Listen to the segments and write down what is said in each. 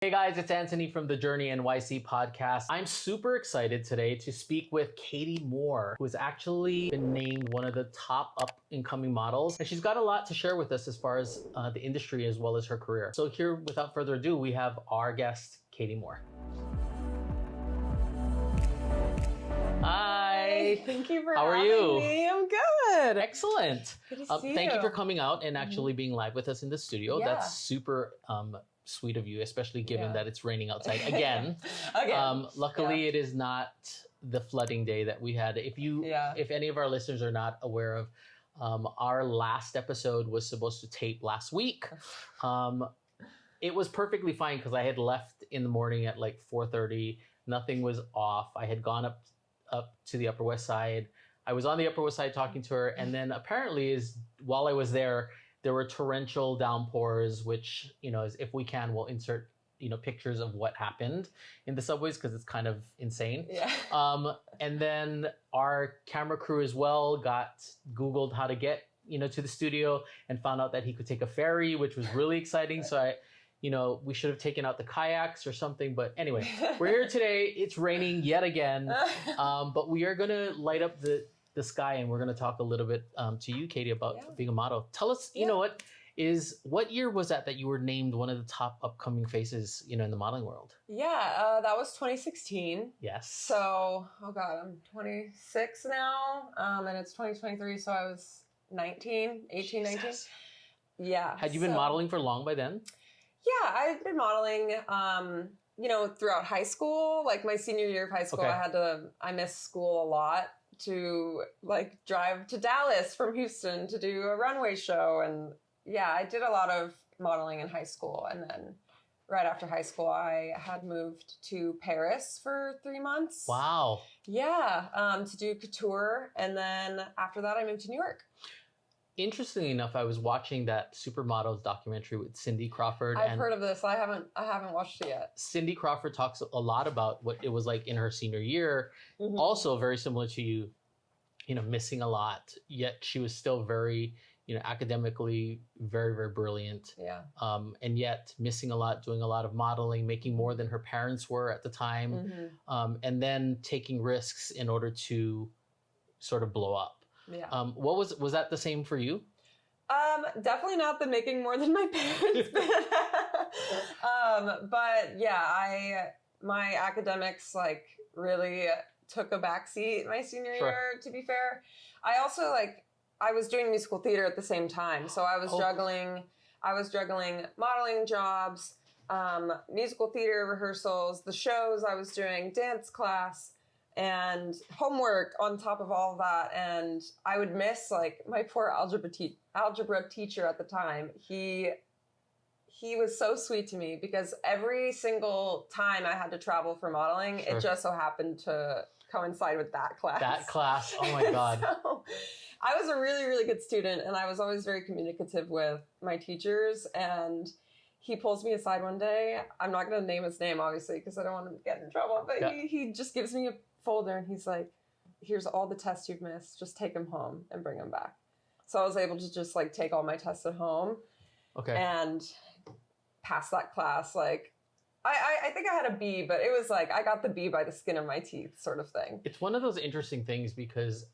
Hey guys, it's Anthony from TheJourneyNYCPodcast. I'm super excited today to speak with Katie Moore, who has actually been named one of the top up-and-coming models. And she's got a lot to share with us as far as the industry as well as her career. So here, without further ado, we have our guest, Katie Moore. Hi. Thank you for How are having you? me. I'm good. Excellent. Good to see thank you you for coming out and actually being live with us in the studio. Yeah. That's super sweet of you, especially given that it's raining outside again. Luckily, it is not the flooding day that we had. If any of our listeners are not aware of, our last episode was supposed to tape last week. It was perfectly fine because I had left in the morning at like 4:30. Nothing was off. I had gone up to the Upper West Side. I was on the Upper West Side talking to her, and then apparently, while I was there were torrential downpours, which, if we can, we'll insert, pictures of what happened in the subways because it's kind of insane. Yeah. And then our camera crew as well Googled how to get, to the studio and found out that he could take a ferry, which was really exciting. So we should have taken out the kayaks or something. But anyway, we're here today. It's raining yet again. But we are going to light up the sky, and we're going to talk a little bit to you, Katie, about being a model. Tell us, what year was that you were named one of the top upcoming faces, in the modeling world? Yeah, that was 2016. Yes. So, I'm 26 now, and it's 2023, so I was 18, 19. Yeah. Had you been modeling for long by then? Yeah, I've been modeling, throughout high school. Like my senior year of high school, I missed school a lot to drive to Dallas from Houston to do a runway show. And yeah, I did a lot of modeling in high school. And then right after high school, I had moved to Paris for 3 months. Wow. Yeah, to do couture. And then after that, I moved to New York. Interestingly enough, I was watching that Supermodels documentary with Cindy Crawford. I've heard of this. I haven't watched it yet. Cindy Crawford talks a lot about what it was like in her senior year. Mm-hmm. Also very similar to you, missing a lot, yet she was still very, academically very, very brilliant. Yeah. And yet missing a lot, doing a lot of modeling, making more than her parents were at the time. Mm-hmm. And then taking risks in order to sort of blow up. Yeah. Was that the same for you? Definitely not the making more than my parents did. But yeah, my academics really took a backseat my senior year, to be fair. I also I was doing musical theater at the same time. So I was juggling modeling jobs, musical theater rehearsals, the shows I was doing, dance class, and homework on top of all of that. And I would miss my poor algebra teacher at the time. He was so sweet to me because every single time I had to travel for modeling, it just so happened to coincide with that class. That class. Oh my God. So, I was a really, really good student, and I was always very communicative with my teachers. And he pulls me aside one day. I'm not going to name his name, obviously, because I don't want him to get in trouble. But he just gives me a folder, and he's like, here's all the tests you've missed. Just take them home and bring them back. So I was able to just take all my tests at home and pass that class. I think I had a B, but it was I got the B by the skin of my teeth sort of thing. It's one of those interesting things because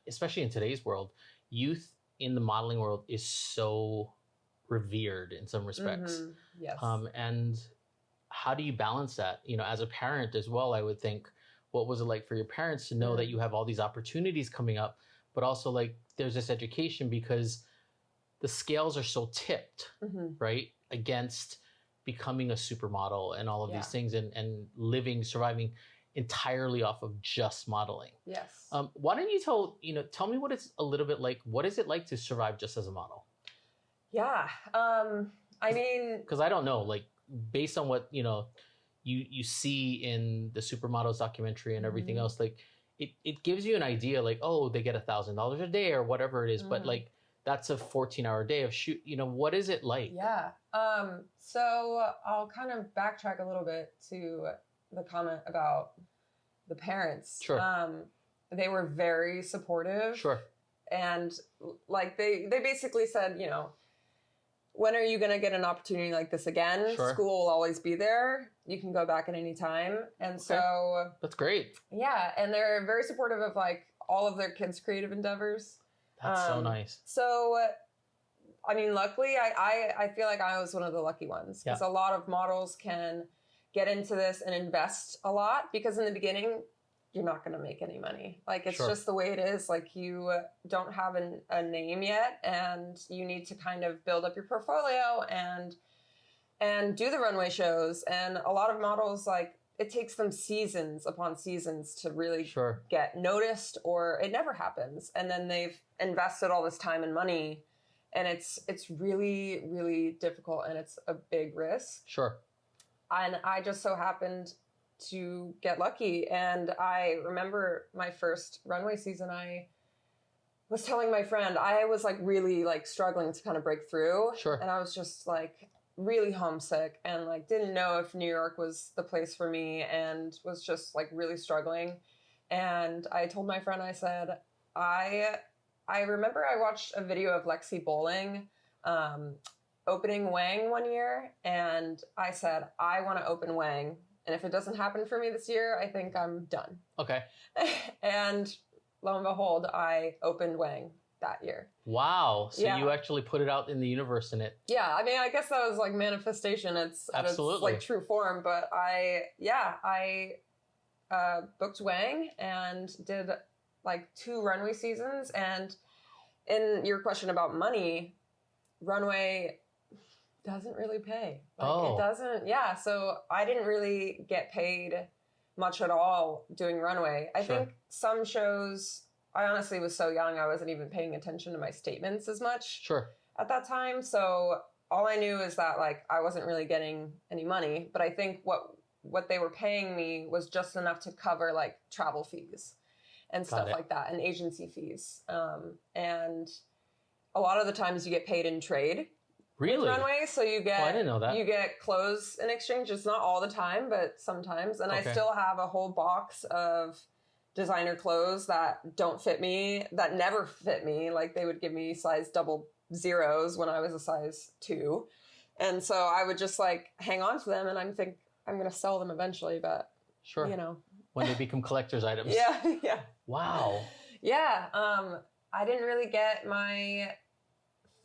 especially in today's world, youth in the modeling world is so revered in some respects. Mm-hmm. Yes. And how do you balance that? As a parent as well, I would think, what was it like for your parents to know that you have all these opportunities coming up, but also there's this education because the scales are so tipped, right, against becoming a supermodel and all of these things and surviving entirely off of just modeling. Yes. Why don't you tell me what it's a little bit like, what is it like to survive just as a model? Yeah. I mean, because I don't know, based on what, you see in the Supermodels documentary and everything else, it gives you an idea, they get $1,000 a day or whatever it is, but that's a 14-hour day of shoot. What is it like? Yeah. So I'll kind of backtrack a little bit to the comment about the parents. Sure. They were very supportive. Sure. And they basically said, when are you going to get an opportunity like this again? Sure. School will always be there. You can go back at any time. And so... That's great. Yeah. And they're very supportive of like all of their kids' creative endeavors. That's so nice. So, I mean, luckily, I feel like I was one of the lucky ones. Because a lot of models can get into this and invest a lot. Because in the beginning... you're not going to make any money. Like, it's just the way it is. Like, you don't have a name yet, and you need to kind of build up your portfolio and do the runway shows. And a lot of models, like, it takes them seasons upon seasons to really get noticed, or it never happens. And then they've invested all this time and money, and it's really, really difficult, and it's a big risk. Sure. And I just so happened to get lucky. And I remember my first runway season, I was telling my friend, I was like really like struggling to kind of break through. Sure. And I was just like really homesick and like didn't know if New York was the place for me and was just like really struggling. And I told my friend, I said, I remember I watched a video of Lexi Bowling opening Wang one year. And I said, I want to open Wang. And if it doesn't happen for me this year, I think I'm done. Okay. And lo and behold, I opened Wang that year. Wow. So you actually put it out in the universe in it. Yeah. I mean, I guess that was like manifestation. It's like true form. But I booked Wang and did like 2 runway seasons. And in your question about money, runway doesn't really pay. Like, it doesn't. Yeah. So I didn't really get paid much at all doing runway. I think some shows, I honestly was so young, I wasn't even paying attention to my statements as much at that time. So all I knew is that like I wasn't really getting any money, but I think what they were paying me was just enough to cover like travel fees and stuff like that, and agency fees. And a lot of the times you get paid in trade. Really? Runway, so you get I didn't know that. You get clothes in exchange. It's not all the time, but sometimes. And I still have a whole box of designer clothes that don't fit me, that never fit me. Like they would give me size 00s when I was a size 2. And so I would just like hang on to them, and I'm going to sell them eventually, but you know. When they become collector's items. Yeah. Wow. Yeah. I didn't really get my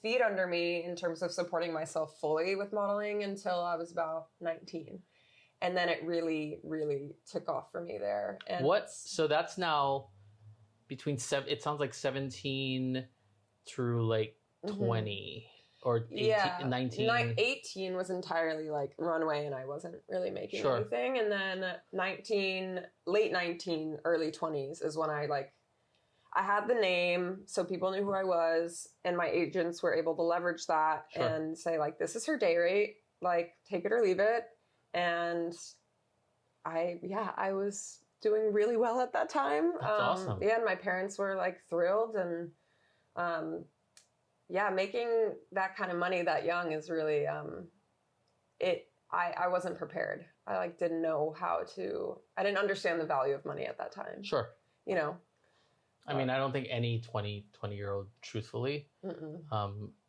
feet under me in terms of supporting myself fully with modeling until I was about 19. And then it really, really took off for me there. And so that's now between it sounds like 17 through like 20 or 18, 19. 18 was entirely like runway, and I wasn't really making anything. And then late 19, early 20s is when I had the name, so people knew who I was, and my agents were able to leverage that and say, like, this is her day rate, like, take it or leave it. And I was doing really well at that time. That's awesome. Yeah, and my parents were, like, thrilled. And, making that kind of money that young is really, I wasn't prepared. I, like, didn't know I didn't understand the value of money at that time. Sure. You know? I mean, I don't think any 20-year-old truthfully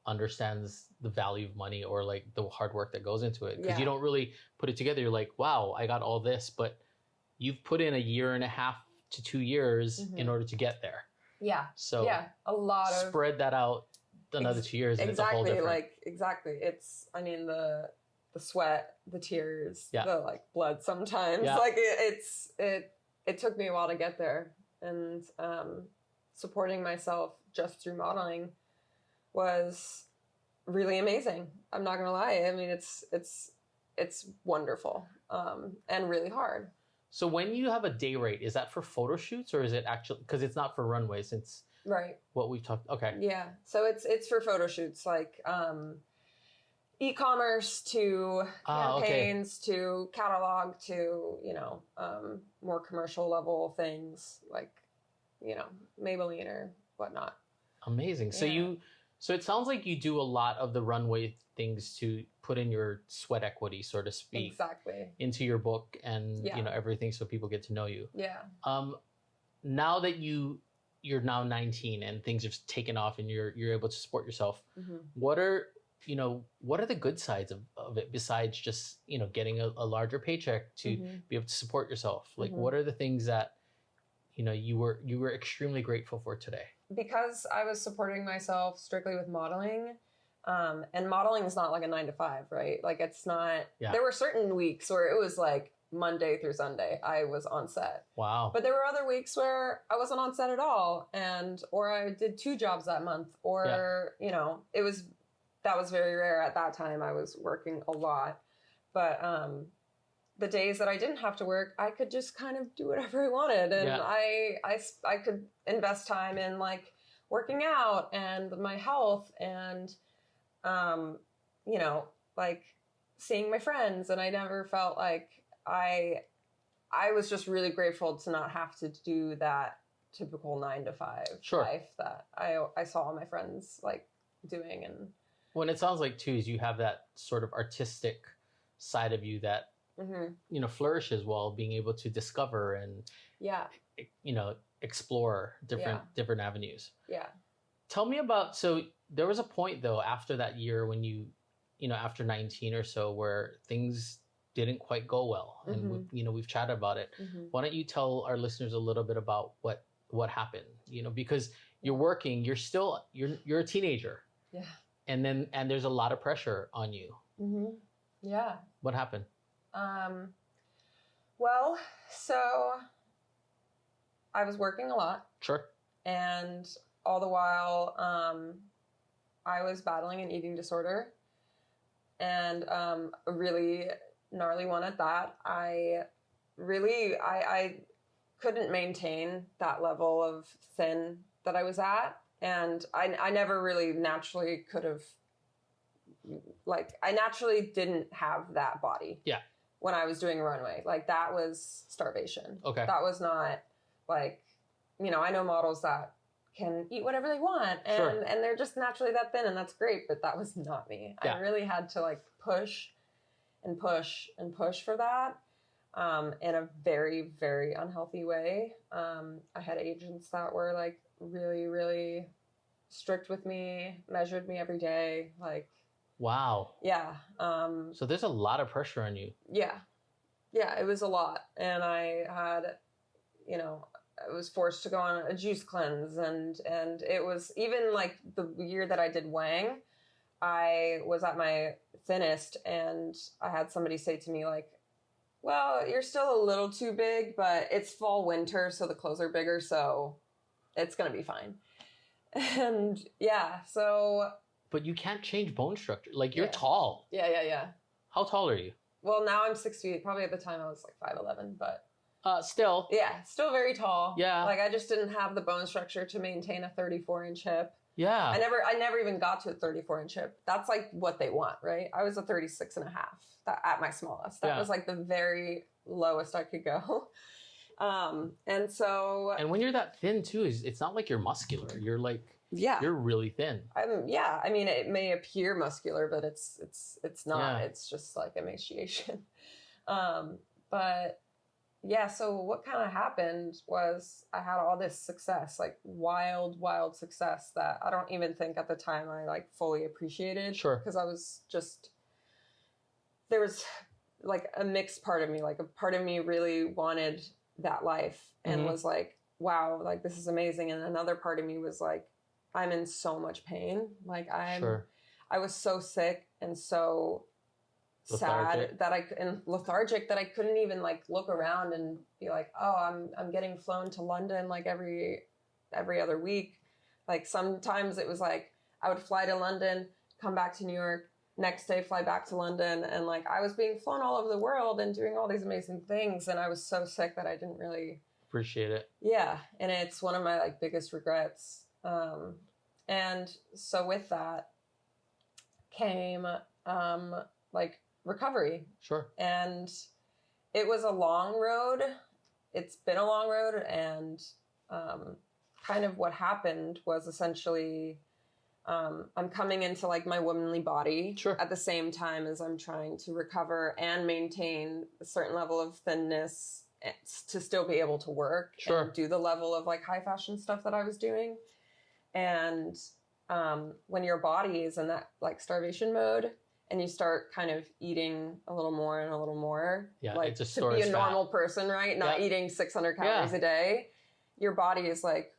understands the value of money or like the hard work that goes into it. Because you don't really put it together. You're like, wow, I got all this, but you've put in 1.5 to 2 years in order to get there. Yeah. So a lot of spread that out another 2 years. And it's a whole different. Exactly. It's, I mean, the sweat, the tears, the like blood sometimes. Like it took me a while to get there. And supporting myself just through modeling was really amazing. I'm not gonna lie. I mean, it's wonderful and really hard. So when you have a day rate, is that for photo shoots or is it actually, because it's not for runways? It's what we've talked. Okay. Yeah. So it's for photo shoots, like e-commerce to campaigns to catalog to, more commercial level things like, Maybelline or whatnot. Amazing. So it sounds like you do a lot of the runway things to put in your sweat equity, so to speak, into your book and, everything. So people get to know you. Yeah. Now that you're now 19 and things have taken off and you're able to support yourself, what are what are the good sides of it besides just, getting a larger paycheck to be able to support yourself? Like, what are the things that, you were extremely grateful for today? Because I was supporting myself strictly with modeling, and modeling is not like a 9 to 5, right? Like it's not, there were certain weeks where it was like Monday through Sunday, I was on set. Wow. But there were other weeks where I wasn't on set at all, or I did 2 jobs that month, or, that was very rare at that time. I was working a lot, but, the days that I didn't have to work, I could just kind of do whatever I wanted. And I could invest time in like working out and my health and, like seeing my friends. And I never felt like I was just really grateful to not have to do that typical 9 to 5 life that I saw all my friends like doing. And when it sounds like too, is you have that sort of artistic side of you that, flourishes while being able to discover and, explore different avenues. Yeah. Tell me about, so there was a point though, after that year when you, after 19 or so, where things didn't quite go well. And, we've chatted about it. Why don't you tell our listeners a little bit about what happened, because you're working, you're a teenager. Yeah. And there's a lot of pressure on you. Yeah. What happened? Well, so I was working a lot. Sure. And all the while, I was battling an eating disorder, and a really gnarly one at that. I couldn't maintain that level of thin that I was at. And I never really naturally could have, I naturally didn't have that body. Yeah. When I was doing runway, like that was starvation. Okay. That was not like, I know models that can eat whatever they want and they're just naturally that thin, and that's great, but that was not me. Yeah. I really had to like push and push and push for that, in a very, very unhealthy way. I had agents that were like really, really strict with me, measured me every day, like. Wow. Yeah. So there's a lot of pressure on you. Yeah. Yeah, it was a lot. And I had, I was forced to go on a juice cleanse, and it was even like the year that I did Wang, I was at my thinnest, and I had somebody say to me like, well, you're still a little too big, but it's fall winter, so the clothes are bigger, so it's going to be fine. And yeah, so... But you can't change bone structure. Like, you're tall. Yeah. How tall are you? Well, now I'm 6 feet. Probably at the time I was like 5'11", but... Still. Yeah, still very tall. Yeah. Like, I just didn't have the bone structure to maintain a 34-inch hip. Yeah. I never even got to a 34-inch hip. That's like what they want, right? I was a 36 and a half at my smallest. That was like the very lowest I could go. And so... And when you're that thin too, it's not like you're muscular. You're like... Yeah. You're really thin. I mean, it may appear muscular, but it's not. Yeah. It's just like emaciation. But yeah, so what kind of happened was I had all this success, like wild success that I don't even think at the time I like fully appreciated. Sure. Because I was just, there was like a mixed part of me, like a part of me really wanted that life and was like, wow, like this is amazing. And another part of me was like, I'm in so much pain. Like I was so sick and so lethargic. Lethargic that I couldn't even like look around and be like, oh, I'm getting flown to London like every other week. Like sometimes it was like I would fly to London, come back to New York, next day fly back to London, and like I was being flown all over the world and doing all these amazing things, and I was so sick that I didn't really appreciate it. Yeah, and it's one of my like biggest regrets. And so with that came, like recovery. Sure. And it was a long road. It's been a long road. And, kind of what happened was essentially, I'm coming into like my womanly body at the same time as I'm trying to recover and maintain a certain level of thinness to still be able to work and do the level of like high fashion stuff that I was doing. And when your body is in that like starvation mode and you start kind of eating a little more and a little more, like to be a normal person, right? Not eating 600 calories a day. Your body is like,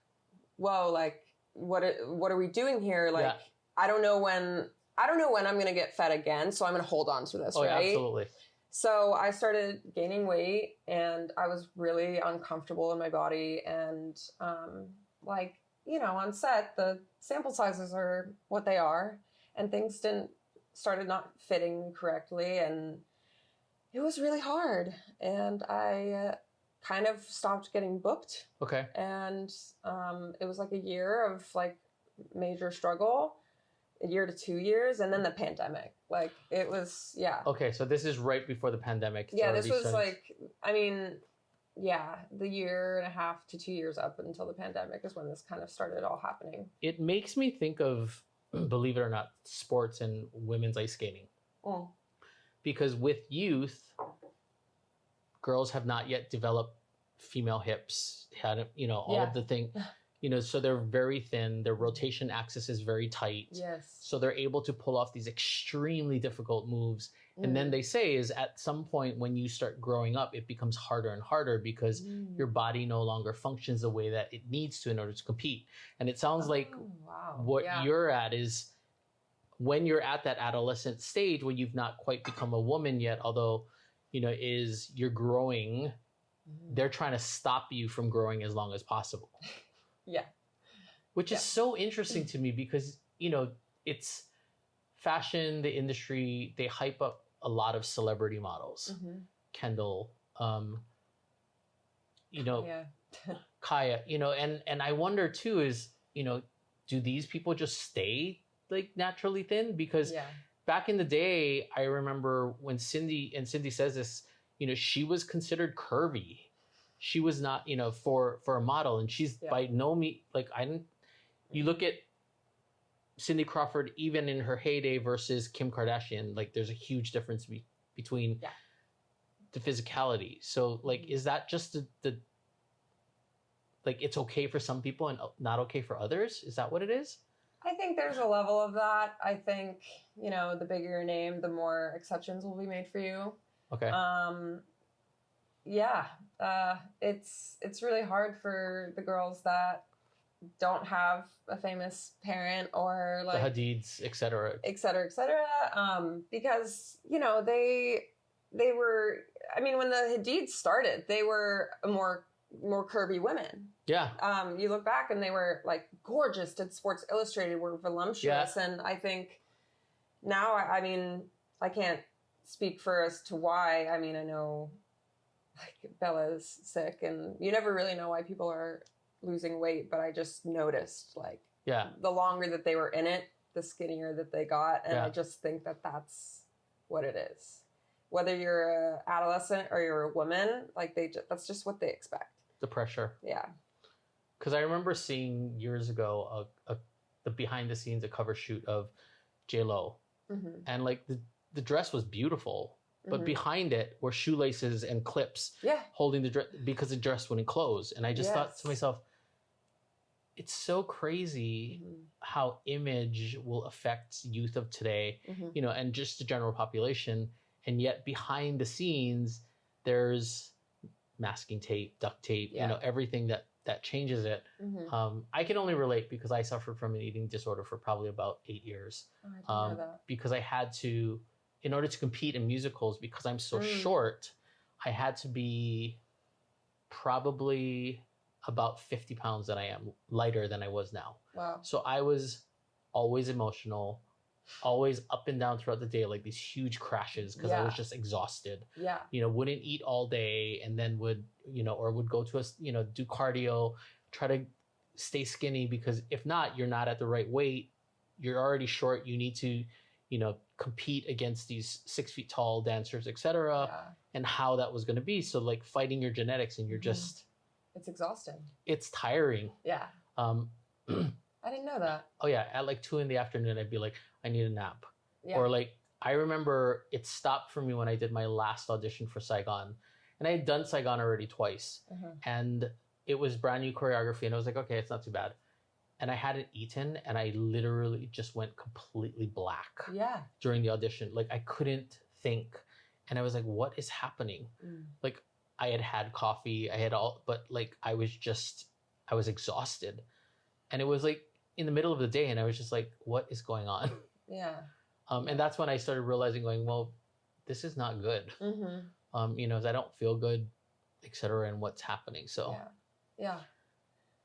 whoa, like what are we doing here? Like, I don't know when I'm going to get fed again. So I'm going to hold on to this, right? Yeah, absolutely. So I started gaining weight and I was really uncomfortable in my body. And like, you know, on set, the sample sizes are what they are and things started not fitting correctly. And it was really hard. And I kind of stopped getting booked. Okay. And it was like a year of like major struggle. A year to 2 years, and then the pandemic. Like it was, Okay, so this is right before the pandemic. This was like, I mean, the year and a half to 2 years up until the pandemic is when this kind of started all happening. It makes me think of, believe it or not, sports and women's ice skating. Mm. Because with youth, girls have not yet developed female hips, all of the things. So they're very thin. Their rotation axis is very tight. Yes. So they're able to pull off these extremely difficult moves. And then they say is at some point when you start growing up, it becomes harder and harder because your body no longer functions the way that it needs to in order to compete. And it sounds like what you're at is when you're at that adolescent stage when you've not quite become a woman yet, although, is you're growing, they're trying to stop you from growing as long as possible. Yeah. Which is so interesting to me because, it's fashion, the industry, they hype up a lot of celebrity models. Kendall, Kaya, and I wonder too is, do these people just stay like naturally thin? Because back in the day, I remember when Cindy says this, she was considered curvy. She was not, for a model, and she's by no means like you look at Cindy Crawford even in her heyday versus Kim Kardashian, like there's a huge difference between the physicality. So like, is that just the like it's okay for some people and not okay for others? Is that what it is? I think there's a level of that. I think, the bigger your name, the more exceptions will be made for you. Okay. It's really hard for the girls that don't have a famous parent or like the Hadids, et cetera, because they were. I mean, when the Hadids started, they were more curvy women. Yeah. You look back and they were like gorgeous. Did Sports Illustrated, were voluptuous, and I think now, I mean, I can't speak for as to why. I mean, I know like Bella's sick and you never really know why people are losing weight, but I just noticed like the longer that they were in it, the skinnier that they got. And I just think that that's what it is. Whether you're an adolescent or you're a woman, like that's just what they expect. The pressure. Yeah. Because I remember seeing years ago the behind the scenes, a cover shoot of J-Lo. And like the dress was beautiful. But behind it were shoelaces and clips holding the dress because the dress wouldn't close. And I just thought to myself, it's so crazy how image will affect youth of today, and just the general population. And yet behind the scenes, there's masking tape, duct tape, everything that changes it. I can only relate because I suffered from an eating disorder for probably about 8 years. Oh, I didn't know that. Because I had to, in order to compete in musicals, because I'm so short, I had to be probably about 50 pounds than I am, lighter than I was now. Wow. So I was always emotional, always up and down throughout the day, like these huge crashes because I was just exhausted. Yeah. Wouldn't eat all day and then would go to do cardio, try to stay skinny because if not, you're not at the right weight. You're already short. You need to, compete against these 6 feet tall dancers, etc. And how that was going to be. So like fighting your genetics and you're just, it's exhausting. It's tiring. Yeah. I didn't know that. Oh yeah. At like 2 p.m, I'd be like, I need a nap. Yeah. Or like, I remember it stopped for me when I did my last audition for Saigon. And I had done Saigon already twice. And it was brand new choreography. And I was like, okay, it's not too bad. and I hadn't eaten, and I literally just went completely black. Yeah. During the audition, like I couldn't think, and I was like, "What is happening?" Like I had coffee, but like I was exhausted, and it was like in the middle of the day, and I was just like, "What is going on?" Yeah. And that's when I started realizing, going, "Well, this is not good." I don't feel good, etc., and what's happening. So yeah.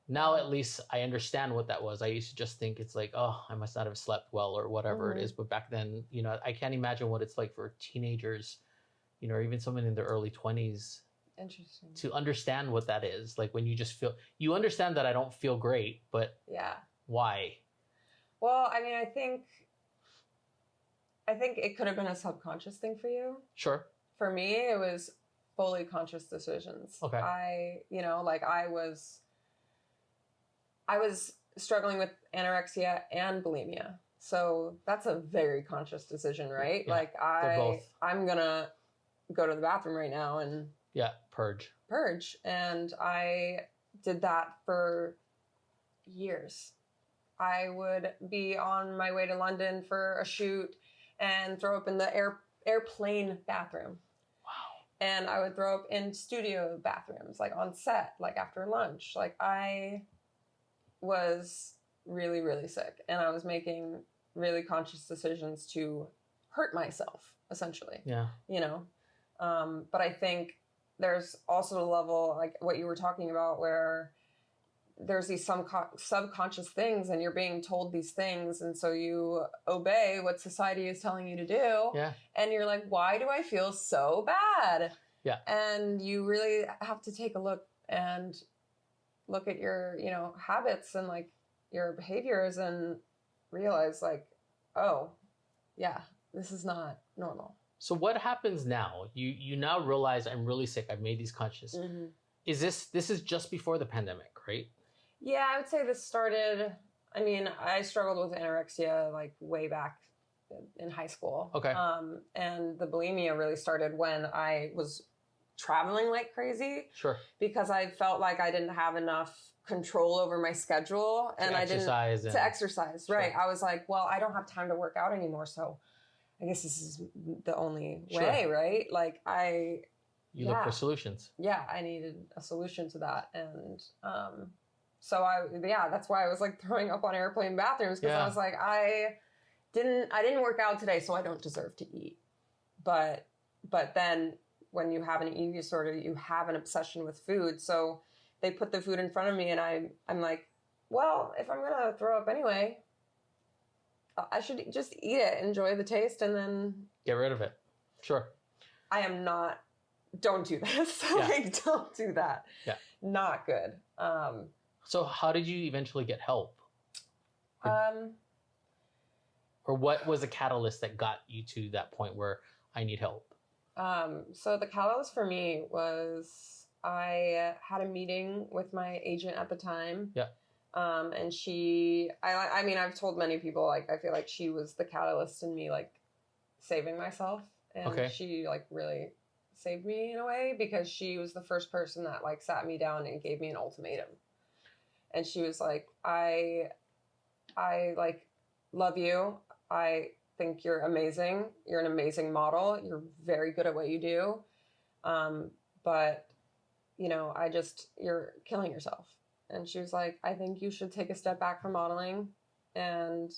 Now at least I understand what that was. I used to just think it's like, oh, I must not have slept well or whatever it is. But back then, I can't imagine what it's like for teenagers, or even someone in their early 20s. Interesting. To understand what that is. Like when you understand that I don't feel great, but why? Well, I mean, I think it could have been a subconscious thing for you. Sure. For me, it was fully conscious decisions. Okay. I was struggling with anorexia and bulimia. So that's a very conscious decision, right? Yeah, I'm going to go to the bathroom right now and purge. And I did that for years. I would be on my way to London for a shoot and throw up in the airplane bathroom. Wow. And I would throw up in studio bathrooms, like on set, like after lunch. Like I was really, really sick, and I was making really conscious decisions to hurt myself, essentially. Yeah. But I think there's also a level, like what you were talking about, where there's these subconscious things, and you're being told these things, and so you obey what society is telling you to do. Yeah. And you're like, why do I feel so bad? Yeah. And you really have to take a look at your, habits and like your behaviors and realize like, oh, yeah, this is not normal. So what happens now? You now realize I'm really sick. I've made these conscious. Mm-hmm. This is just before the pandemic, right? Yeah, I would say this started, I struggled with anorexia like way back in high school. Okay. And the bulimia really started when I was traveling like crazy. Sure. Because I felt like I didn't have enough control over my schedule and to exercise. Sure. Right. I was like, well, I don't have time to work out anymore. So I guess this is the only way, right? Like you look for solutions. Yeah. I needed a solution to that. And, so that's why I was like throwing up on airplane bathrooms, because I was like, I didn't work out today, so I don't deserve to eat. But then when you have an eating disorder, you have an obsession with food. So they put the food in front of me, and I'm like, well, if I'm gonna throw up anyway, I should just eat it, enjoy the taste, and then get rid of it. Sure. Don't do this. Like, don't do that. Yeah. Not good. So how did you eventually get help? Or what was the catalyst that got you to that point where I need help? So the catalyst for me was I had a meeting with my agent at the time. Yeah. And I've told many people, like, I feel like she was the catalyst in me, like, saving myself. And she, like, really saved me in a way, because she was the first person that, like, sat me down and gave me an ultimatum. And she was like, I like love you. I think you're amazing. You're an amazing model. You're very good at what you do. But you're killing yourself. And she was like, I think you should take a step back from modeling and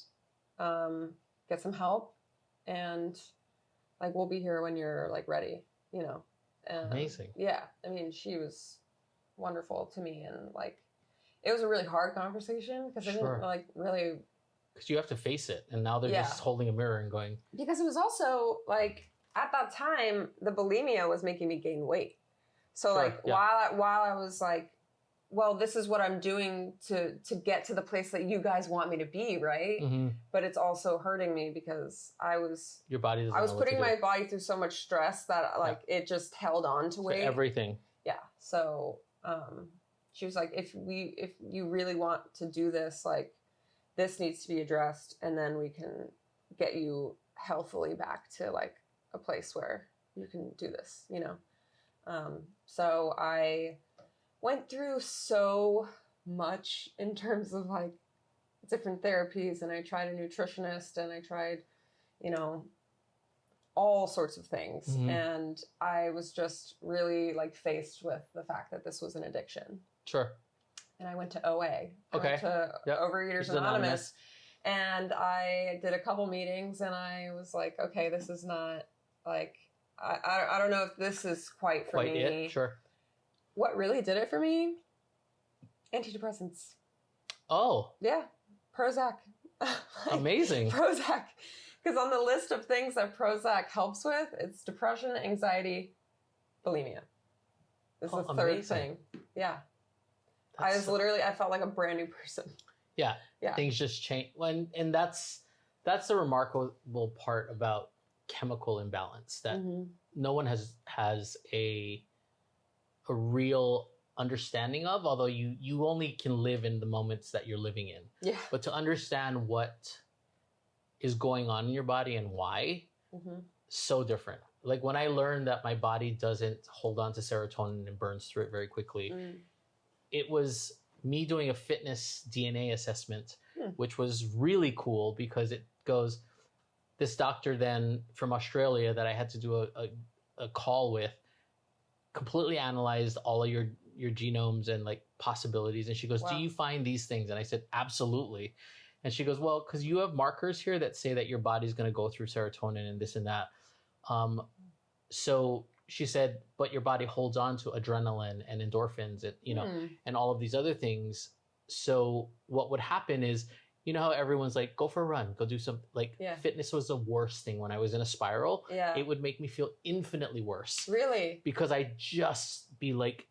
get some help. And like, we'll be here when you're like ready, Amazing. Yeah. She was wonderful to me, and like, it was a really hard conversation because I didn't like really. Because you have to face it, and now they're just holding a mirror and going. Because it was also like, at that time, the bulimia was making me gain weight. So while I was like, well, this is what I'm doing to get to the place that you guys want me to be, right? Mm-hmm. But it's also hurting me because I was putting my body through so much stress that like it just held on to weight. Everything. Yeah. So she was like, if you really want to do this, like, this needs to be addressed, and then we can get you healthily back to like a place where you can do this, So I went through so much in terms of like different therapies, and I tried a nutritionist, and I tried, all sorts of things. Mm-hmm. And I was just really like faced with the fact that this was an addiction. Sure. And I went to OA. I went to Overeaters Anonymous. And I did a couple meetings, and I was like, okay, this is not like, I don't know if this is quite for me. It. Sure. What really did it for me? Antidepressants. Oh. Yeah. Prozac. Amazing. Prozac. Because on the list of things that Prozac helps with, it's depression, anxiety, bulimia. This is the third thing. Yeah. I felt like a brand new person. Yeah. Things just change. And that's the remarkable part about chemical imbalance, that no one has a real understanding of, although you only can live in the moments that you're living in. Yeah. But to understand what is going on in your body and why, so different. Like when I learned that my body doesn't hold on to serotonin and burns through it very quickly, it was me doing a fitness DNA assessment, which was really cool because it goes, this doctor then from Australia that I had to do a call with completely analyzed all of your genomes and like possibilities. And she goes, do you find these things? And I said, absolutely. And she goes, well, because you have markers here that say that your body's going to go through serotonin and this and that. So she said, but your body holds on to adrenaline and endorphins, and all of these other things. So what would happen is, how everyone's like, go for a run, go do something. Like fitness was the worst thing when I was in a spiral. Yeah. It would make me feel infinitely worse. Really? Because I'd just be like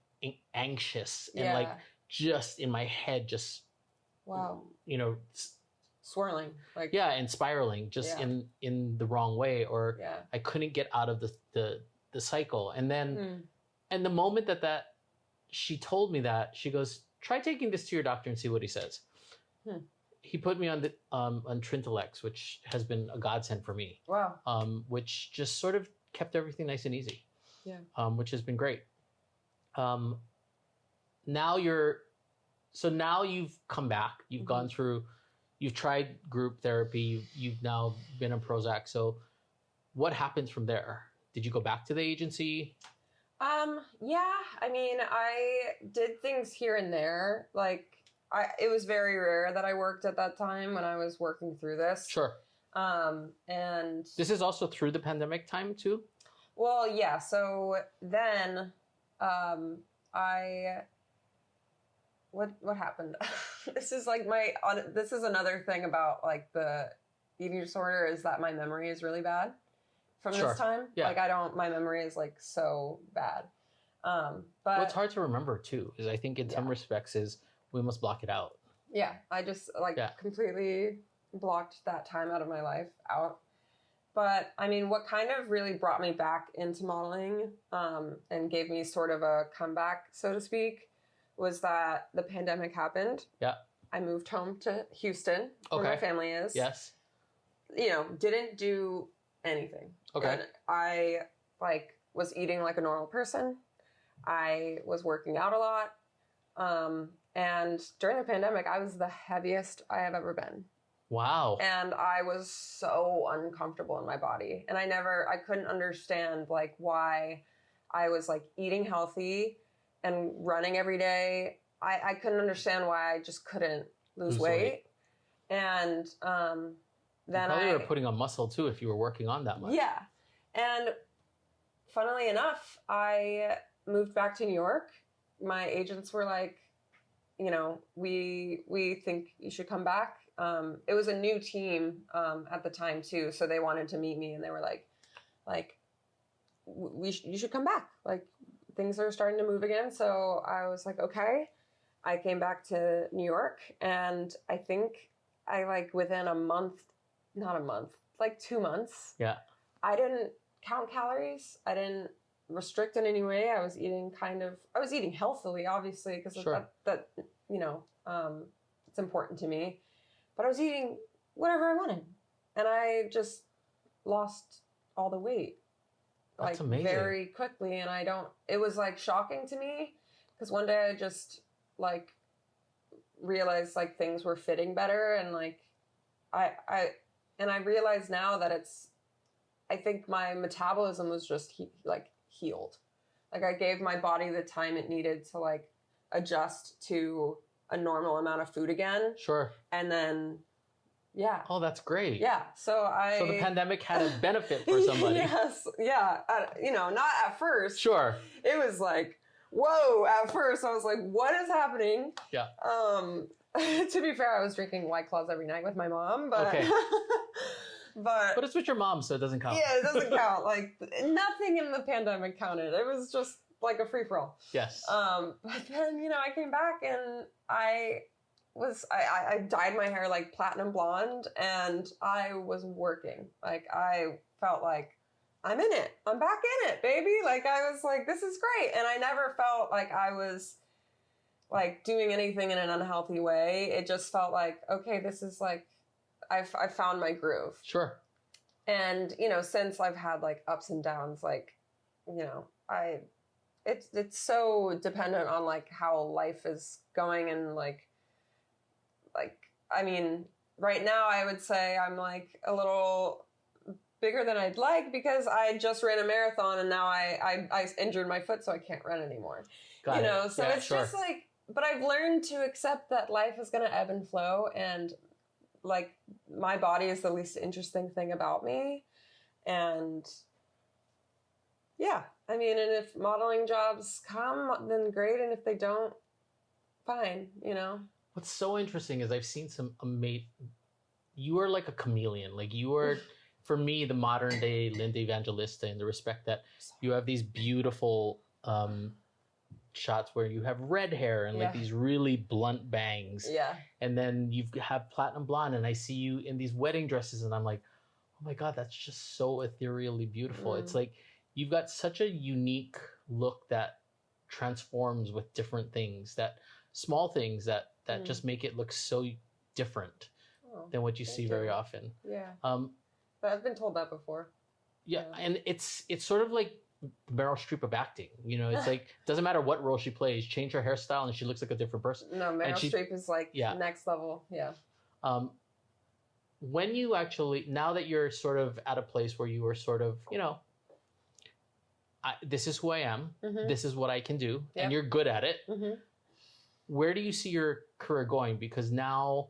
anxious and like just in my head, just, swirling, like and spiraling just in the wrong way, or I couldn't get out of the cycle. And then and the moment that she told me that, she goes, try taking this to your doctor and see what he says. He put me on Trintellix, which has been a godsend for me. Wow. Which just sort of kept everything nice and easy. Yeah. Which has been great. Now you've come back. You've gone through. You've tried group therapy. You've now been on Prozac. So, what happens from there? Did you go back to the agency? Yeah. I mean, I did things here and there. Like, it was very rare that I worked at that time when I was working through this. Sure. And this is also through the pandemic time too? Well, yeah. So then, what happened? This is like this is another thing about like the eating disorder, is that my memory is really bad from this time. Yeah. Like my memory is like so bad. But what's hard to remember too is I think in some respects is we must block it out. Yeah. I just completely blocked that time out of my life out. But I mean, what kind of really brought me back into modeling, and gave me sort of a comeback, so to speak, was that the pandemic happened. Yeah. I moved home to Houston, where my family is. Yes. Didn't do anything. Okay. And I was eating like a normal person. I was working out a lot. And during the pandemic, I was the heaviest I have ever been. Wow. And I was so uncomfortable in my body. And I couldn't understand like why I was like eating healthy and running every day. I couldn't understand why I just couldn't lose weight. And then you were putting on muscle too if you were working on that much. Yeah. And funnily enough, I moved back to New York. My agents were like, we think you should come back. It was a new team at the time too, so they wanted to meet me, and they were like, you should come back. Like, things are starting to move again. So I was like, okay. I came back to New York, and I think I within not a month, like 2 months. Yeah. I didn't count calories. I didn't restrict in any way. I was eating healthily, obviously, because that it's important to me. But I was eating whatever I wanted, and I just lost all the weight. That's amazing. Very quickly, and it was like shocking to me, because one day I just realized like things were fitting better, and like I realize now that I think my metabolism was just healed. Like I gave my body the time it needed to like adjust to a normal amount of food again. Sure. And then, yeah. Oh, that's great. Yeah. So the pandemic had a benefit for somebody. Yes. Yeah. Not at first. Sure. It was like, whoa. At first I was like, what is happening? Yeah. To be fair, I was drinking White Claws every night with my mom, but okay. But it's with your mom, so it doesn't count. Yeah, it doesn't count. Like nothing in the pandemic counted. It was just like a free for all. Yes. But then I came back and I dyed my hair like platinum blonde, and I was working. Like I felt like I'm in it. I'm back in it, baby. Like I was like, this is great, and I never felt like I was like doing anything in an unhealthy way. It just felt like, okay, this is like. I found my groove. Sure. And, since I've had like ups and downs, like, it's so dependent on like how life is going. And like, I mean, right now I would say I'm like a little bigger than I'd like because I just ran a marathon and now I injured my foot, so I can't run anymore. Got it. So it's just like, but I've learned to accept that life is going to ebb and flow, and like my body is the least interesting thing about me. And yeah, I mean, and if modeling jobs come, then great. And if they don't, fine, What's so interesting is I've seen some you are like a chameleon. Like you are, for me, the modern day Linda Evangelista, in the respect that you have these beautiful shots where you have red hair and like these really blunt bangs. Yeah. And then you have platinum blonde, and I see you in these wedding dresses, and I'm like, oh my God, that's just so ethereally beautiful. It's like you've got such a unique look that transforms with different things, that small things that just make it look so different than what you see very often. Yeah. But I've been told that before. Yeah. And it's sort of like Meryl Streep of acting. It's like, doesn't matter what role she plays, change her hairstyle and she looks like a different person. No, Meryl Streep is like next level. Yeah. When you actually, now that you're sort of at a place where you are sort of, this is who I am, this is what I can do, and you're good at it. Where do you see your career going? Because now,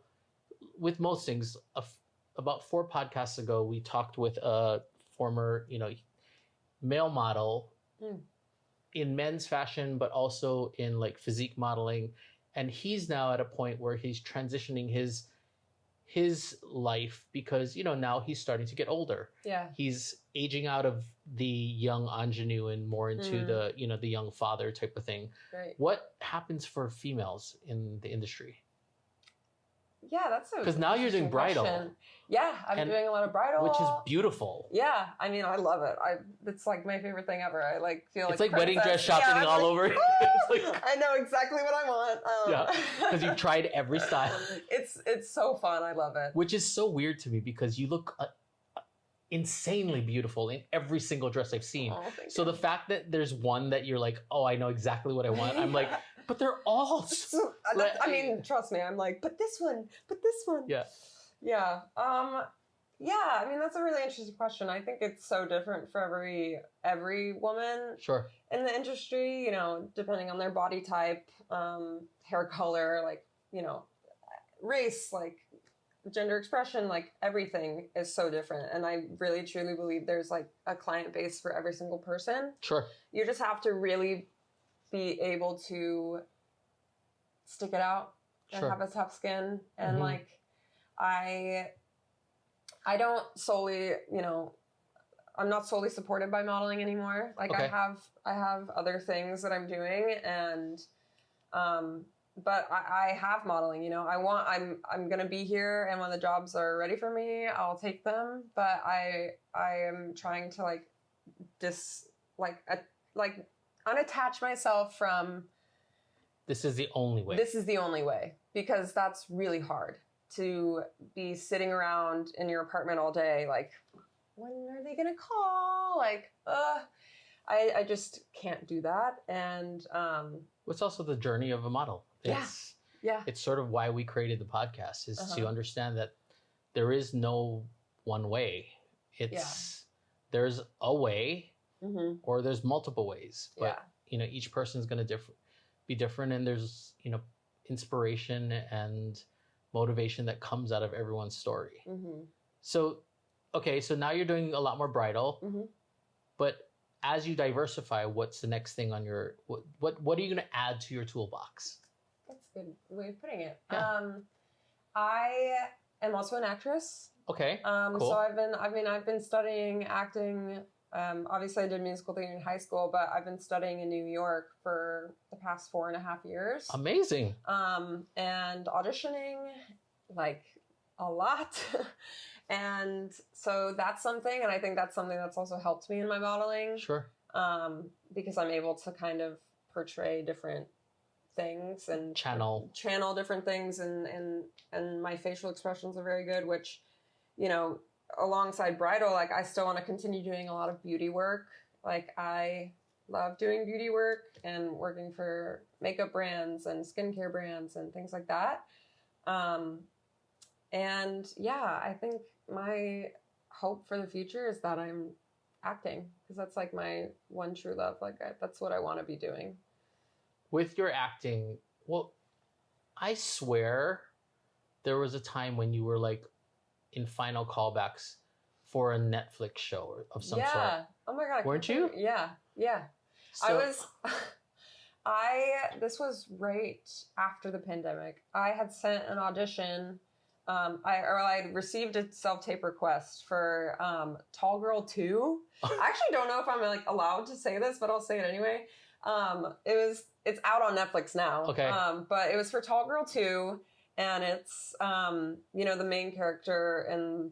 with most things, about 4 podcasts ago, we talked with a former, male model in men's fashion, but also in like physique modeling. And he's now at a point where he's transitioning his life because, now he's starting to get older. Yeah. He's aging out of the young ingenue and more into the, the young father type of thing. Right. What happens for females in the industry? Yeah, that's because now you're doing bridal. Question. Yeah, I'm doing a lot of bridal, which is beautiful. Yeah, I mean, I love it. It's like my favorite thing ever. I like feel it's like wedding dress shopping all over. Like, I know exactly what I want. Yeah, because you've tried every style. It's so fun. I love it. Which is so weird to me because you look insanely beautiful in every single dress I've seen. Oh, so the fact that there's one that you're like, oh, I know exactly what I want. I'm like. But they're all so, I mean, trust me, I'm like, but this one. Yeah. Yeah. I mean, that's a really interesting question. I think it's so different for every woman in the industry, depending on their body type, hair color, like, race, like gender expression, like everything is so different. And I really truly believe there's like a client base for every single person. Sure. You just have to really be able to stick it out and have a tough skin. And like, I don't solely, I'm not solely supported by modeling anymore. Like I have other things that I'm doing, and, but I have modeling, I'm going to be here, and when the jobs are ready for me, I'll take them. But I am trying to unattach myself from this is the only way. This is the only way, because that's really hard to be sitting around in your apartment all day. Like, when are they going to call? Like, I just can't do that. And it's also the journey of a model. it's sort of why we created the podcast, is to understand that there is no one way. It's there's a way or there's multiple ways, but you know, each person's going to be different, and there's, you know, inspiration and motivation that comes out of everyone's story. So, okay, so now you're doing a lot more bridal, but as you diversify, what's the next thing on your, what are you going to add to your toolbox? That's a good way of putting it. I am also an actress. Okay, cool. So I've been studying acting. Obviously I did musical theater in high school, but I've been studying in New York for the past 4.5 years. Amazing. And auditioning like a lot. And so that's something, and I think that's something that's also helped me in my modeling. Sure. Because I'm able to kind of portray different things and channel different things, and my facial expressions are very good, which, you know, alongside bridal, like I still want to continue doing a lot of beauty work. Like I love doing beauty work and working for makeup brands and skincare brands and things like that. And yeah, I think my hope for the future is that I'm acting, because that's like my one true love. Like that's what I want to be doing. With your acting, well, I swear there was a time when you were like in final callbacks for a Netflix show of some sort. Yeah. Oh my God. Weren't you? Yeah. Yeah. So, this was right after the pandemic. I had sent an audition. I received a self-tape request for Tall Girl 2. I actually don't know if I'm like allowed to say this, but I'll say it anyway. It's out on Netflix now. Okay. But it was for Tall Girl 2, and it's you know, the main character in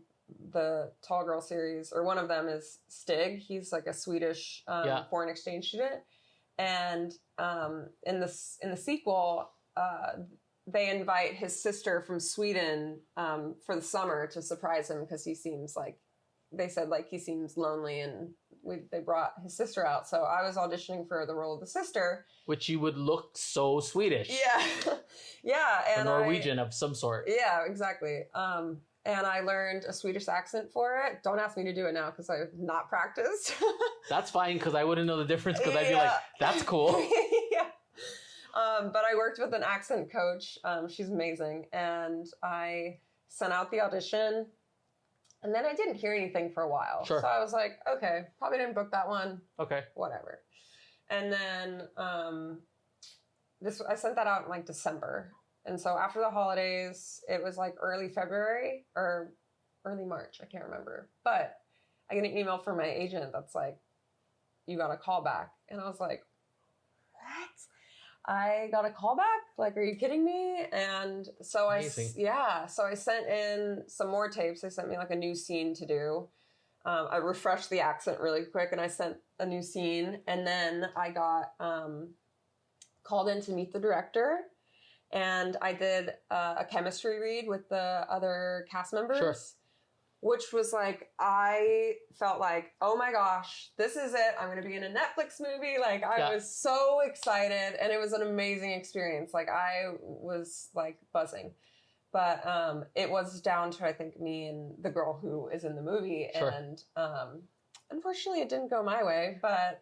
the Tall Girl series, or one of them, is Stig. He's like a Swedish foreign exchange student, and in the sequel, they invite his sister from Sweden for the summer to surprise him, because he seems like, they said like he seems lonely, and they brought his sister out. So I was auditioning for the role of the sister. Which you would look so Swedish. Yeah. Yeah. And or Norwegian of some sort. Yeah, exactly. And I learned a Swedish accent for it. Don't ask me to do it now because I have not practiced. That's fine, because I wouldn't know the difference, because I'd be like, that's cool. Yeah. But I worked with an accent coach. She's amazing. And I sent out the audition, and then I didn't hear anything for a while. Sure. So I was like, okay, probably didn't book that one. Okay. Whatever. And then I sent that out in like December. And so after the holidays, it was like early February or early March. I can't remember. But I get an email from my agent that's like, you got a call back. And I was like, what? I got a call back? Like, are you kidding me? And so Amazing. So I sent in some more tapes. They sent me like a new scene to do. I refreshed the accent really quick, and I sent a new scene. And then I got called in to meet the director. And I did a chemistry read with the other cast members. Sure. Which was like, I felt like, oh my gosh, this is it. I'm going to be in a Netflix movie. Like, I was so excited, and it was an amazing experience. Like, I was like buzzing. But it was down to, I think, me and the girl who is in the movie. Sure. And unfortunately, it didn't go my way. But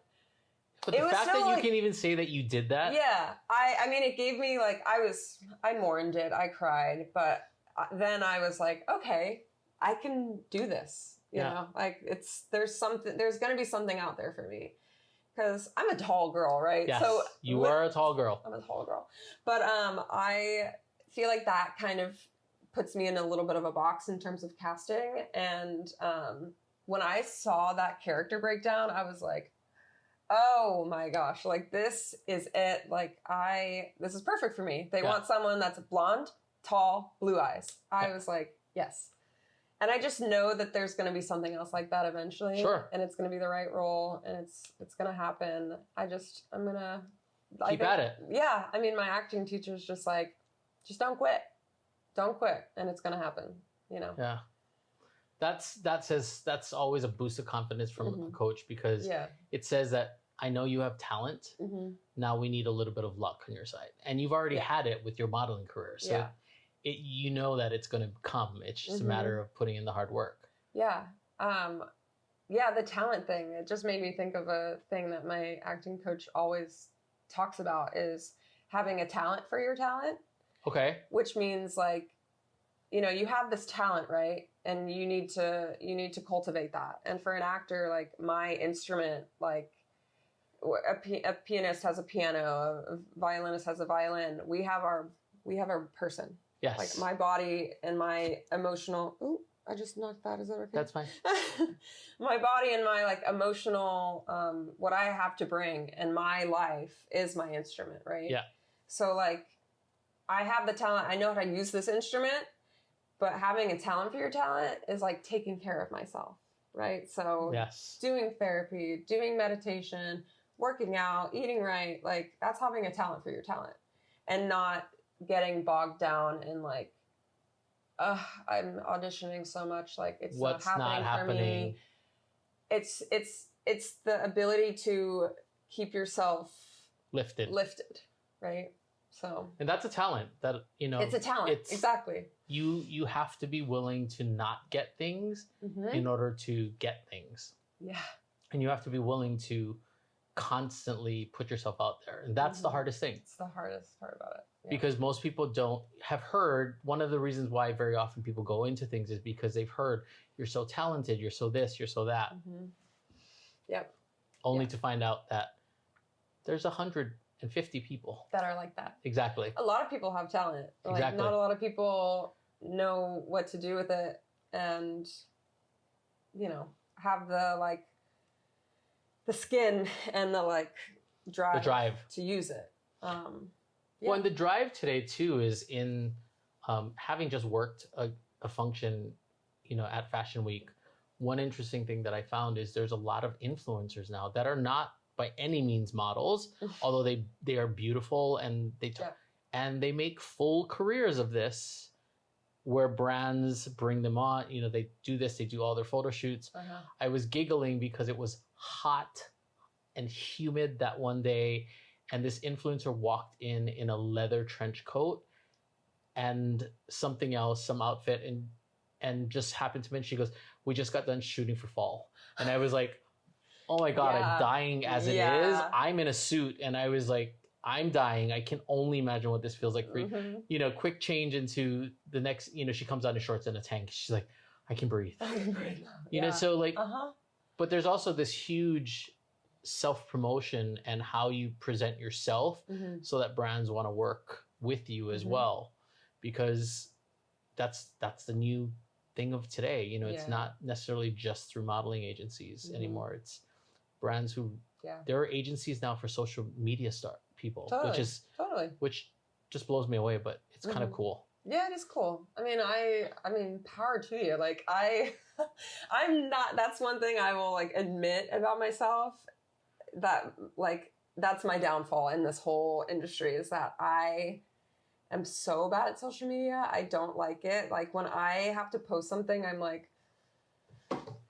the fact that you can even say that you did that. Yeah. I mean, it gave me like, I mourned it. I cried. But then I was like, okay, I can do this, you know, like there's going to be something out there for me, because I'm a tall girl, right? Yes, so you are a tall girl. I'm a tall girl. But I feel like that kind of puts me in a little bit of a box in terms of casting. And when I saw that character breakdown, I was like, oh my gosh, like this is it. Like this is perfect for me. They want someone that's blonde, tall, blue eyes. I was like, yes. And I just know that there's going to be something else like that eventually. Sure. And it's going to be the right role, and it's going to happen. I'm going to keep at it. Yeah. I mean, my acting teacher's just like, just don't quit. Don't quit. And it's going to happen, you know? Yeah. That's always a boost of confidence from a coach, because it says that I know you have talent. Now we need a little bit of luck on your side. And you've already had it with your modeling career. So you know that it's going to come. It's just a matter of putting in the hard work. Yeah. Yeah, the talent thing. It just made me think of a thing that my acting coach always talks about is having a talent for your talent. Okay. Which means like, you know, you have this talent, right? And you need to cultivate that. And for an actor, like my instrument, like a pianist has a piano, a violinist has a violin. We have our person. Yes. Like my body and my emotional. Ooh, I just knocked that. Is that okay? That's fine. My body and my like emotional, what I have to bring and my life is my instrument, right? Yeah. So like, I have the talent. I know how to use this instrument, but having a talent for your talent is like taking care of myself, right? So doing therapy, doing meditation, working out, eating right, like that's having a talent for your talent, and not getting bogged down in like, I'm auditioning so much, like it's What's not happening for me. It's the ability to keep yourself lifted, right? So, and that's a talent that, you know, it's a talent. Exactly. You have to be willing to not get things in order to get things. Yeah. And you have to be willing to constantly put yourself out there. And that's the hardest thing. It's the hardest part about it. Yeah. Because most people have heard, one of the reasons why very often people go into things is because they've heard, you're so talented, you're so this, you're so that. Yep. Only to find out that there's 150 people that are like that. Exactly. A lot of people have talent. Like not a lot of people know what to do with it, and you know, have the skin and the drive to use it. Well, and the drive today too is in having just worked a function, you know, at Fashion Week. One interesting thing that I found is there's a lot of influencers now that are not by any means models, although they are beautiful and they make full careers of this, where brands bring them on. You know, they do this, they do all their photo shoots. I was giggling because it was hot and humid that one day, and this influencer walked in a leather trench coat and something else, some outfit, and just happened to mention, she goes, "We just got done shooting for fall." And I was like, oh my God, I'm dying as it is. I'm in a suit, and I was like, I'm dying. I can only imagine what this feels like for you. You know, quick change into the next, you know, she comes out in shorts and a tank. She's like, I can breathe. You know, so like, but there's also this huge self-promotion and how you present yourself so that brands want to work with you as well, because that's the new thing of today. You know, it's not necessarily just through modeling agencies anymore. It's brands who, there are agencies now for social media people, which just blows me away, but it's kind of cool. Yeah, it is cool. I mean, power to you. Like I'm not, that's one thing I will like admit about myself, that like, that's my downfall in this whole industry, is that I am so bad at social media. I don't like it. Like when I have to post something, I'm like,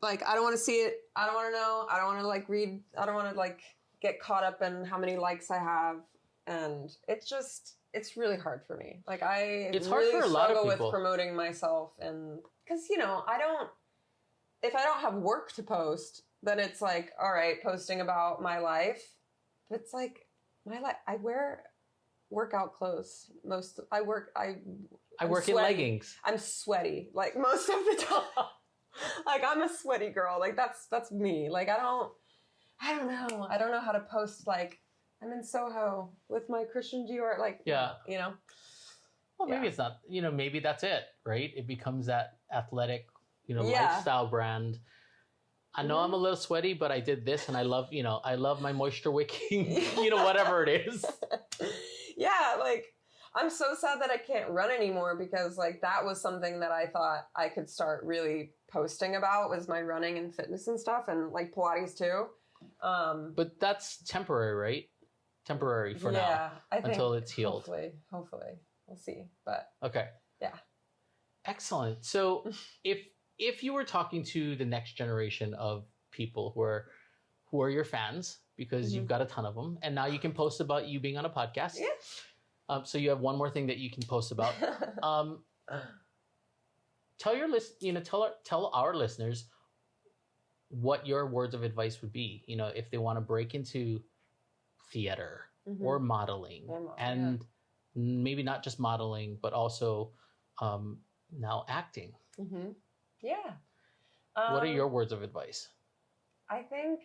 I don't want to see it. I don't want to know. I don't want to like read. I don't want to like get caught up in how many likes I have. And it's really hard for me. Like it's hard for a lot of people. With promoting myself, and because, you know, if I don't have work to post, then it's like, all right, posting about my life. But it's like my life. I wear workout clothes. I work in leggings. I'm sweaty like most of the time. Like I'm a sweaty girl. Like that's me. Like I don't know. I don't know how to post. Like I'm in Soho with my Christian Dior. Like you know. Well, maybe it's not. You know, maybe that's it, right? It becomes that athletic, you know, lifestyle brand. I know I'm a little sweaty, but I did this, and I love my moisture wicking. You know, whatever it is. Yeah, like I'm so sad that I can't run anymore, because like that was something that I thought I could start really posting about, was my running and fitness and stuff, and like Pilates too. But that's temporary, right? Temporary for now, I think, until it's healed. Hopefully, we'll see. But okay, yeah, excellent. So if you were talking to the next generation of people who are your fans, because you've got a ton of them, and now you can post about you being on a podcast. Yeah. So you have one more thing that you can post about. Tell our listeners what your words of advice would be. If they want to break into theater or modeling, and maybe not just modeling, but also now acting. Yeah. What are your words of advice? I think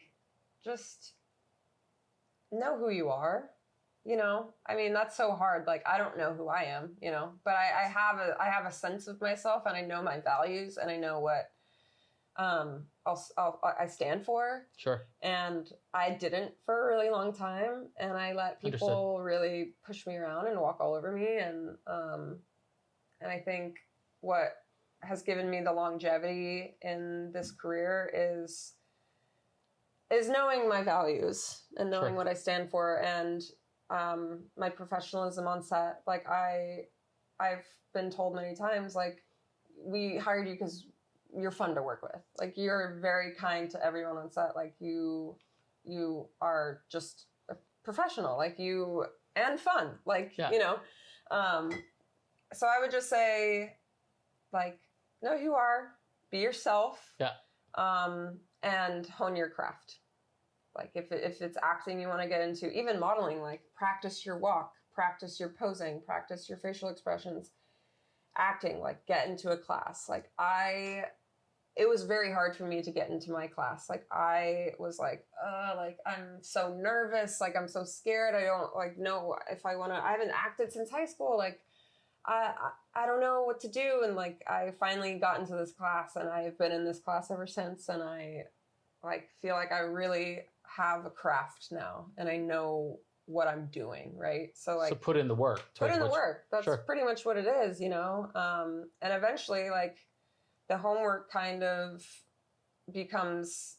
just know who you are. I mean, that's so hard. Like, I don't know who I am, but I have a sense of myself, and I know my values, and I know what I stand for. Sure. And I didn't for a really long time, and I let people really push me around and walk all over me, and I think what has given me the longevity in this career is knowing my values and knowing what I stand for, and my professionalism on set. Like, I've been told many times, like, we hired you because you're fun to work with. Like, you're very kind to everyone on set. Like, you are just a professional, like, and fun, like, so I would just say, like, know who you are, be yourself, and hone your craft. Like, if it's acting you want to get into, even modeling, like, practice your walk, practice your posing, practice your facial expressions. Acting, like, get into a class. Like, it was very hard for me to get into my class. Like, I was like, I'm so nervous. Like, I'm so scared. I don't, like, know if I haven't acted since high school. Like, I don't know what to do. And, like, I finally got into this class, and I've been in this class ever since. And I, like, feel like I really have a craft now, and I know what I'm doing, right? So, like, put in the work. That's pretty much what it is, and eventually, like, the homework kind of becomes,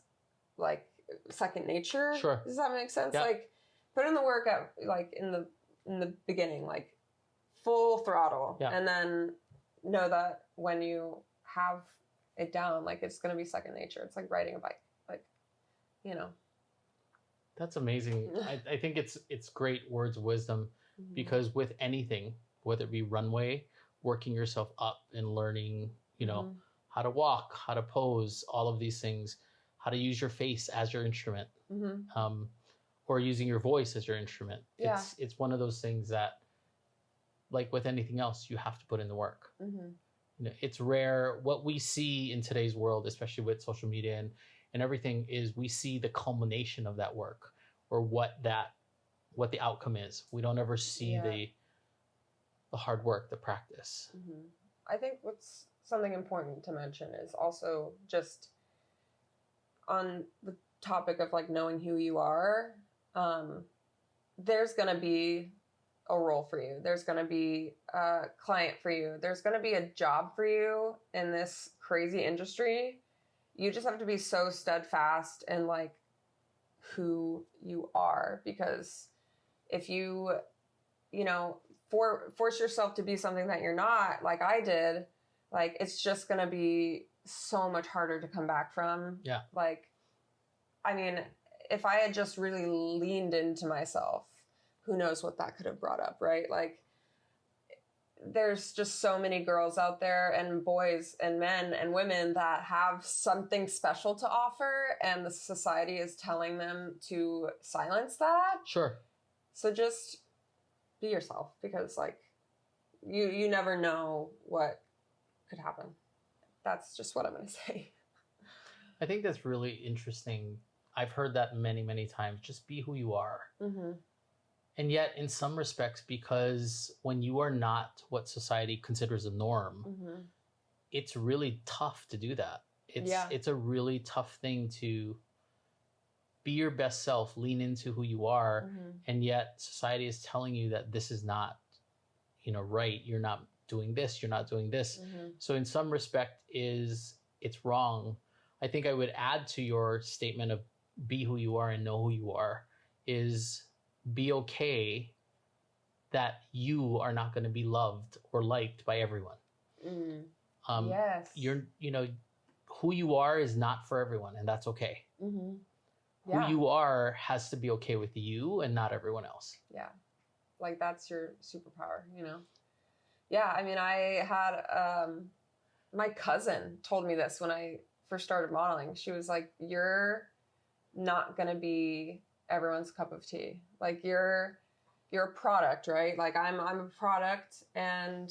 like, second nature. Sure. Does that make sense? Like, put in the work at, like, in the beginning, like, full throttle, and then know that when you have it down, like, it's going to be second nature. It's like riding a bike, like, That's amazing. I think it's great words of wisdom, because with anything, whether it be runway, working yourself up and learning, how to walk, how to pose, all of these things, how to use your face as your instrument, or using your voice as your instrument. Yeah. It's one of those things that, like with anything else, you have to put in the work. It's rare. What we see in today's world, especially with social media and everything, is we see the culmination of that work, or what the outcome is. We don't ever see the hard work, the practice. I think what's something important to mention is also just on the topic of, like, knowing who you are. There's going to be a role for you. There's going to be a client for you. There's going to be a job for you in this crazy industry. You just have to be so steadfast in, like, who you are, because if you, force yourself to be something that you're not, like I did, like, it's just going to be so much harder to come back from. Yeah. Like, I mean, if I had just really leaned into myself, who knows what that could have brought up, right? Like, there's just so many girls out there, and boys and men and women, that have something special to offer, and the society is telling them to silence that. Sure. So just be yourself, because, like, you never know what could happen. That's just what I'm going to say. I think that's really interesting. I've heard that many, many times. Just be who you are. And yet, in some respects, because when you are not what society considers a norm, it's really tough to do that. It's a really tough thing to be your best self, lean into who you are, and yet society is telling you that this is not, right. You're not doing this. You're not doing this. So in some respect, it's wrong. I think I would add to your statement of be who you are and know who you are is be okay that you are not going to be loved or liked by everyone. Yes. Who you are is not for everyone, and that's okay. who you are has to be okay with you and not everyone else. Yeah. Like that's your superpower, you know? Yeah. I mean, I had, my cousin told me this when I first started modeling. She was like, you're not going to be everyone's cup of tea. Like you're a product, right? Like I'm a product, and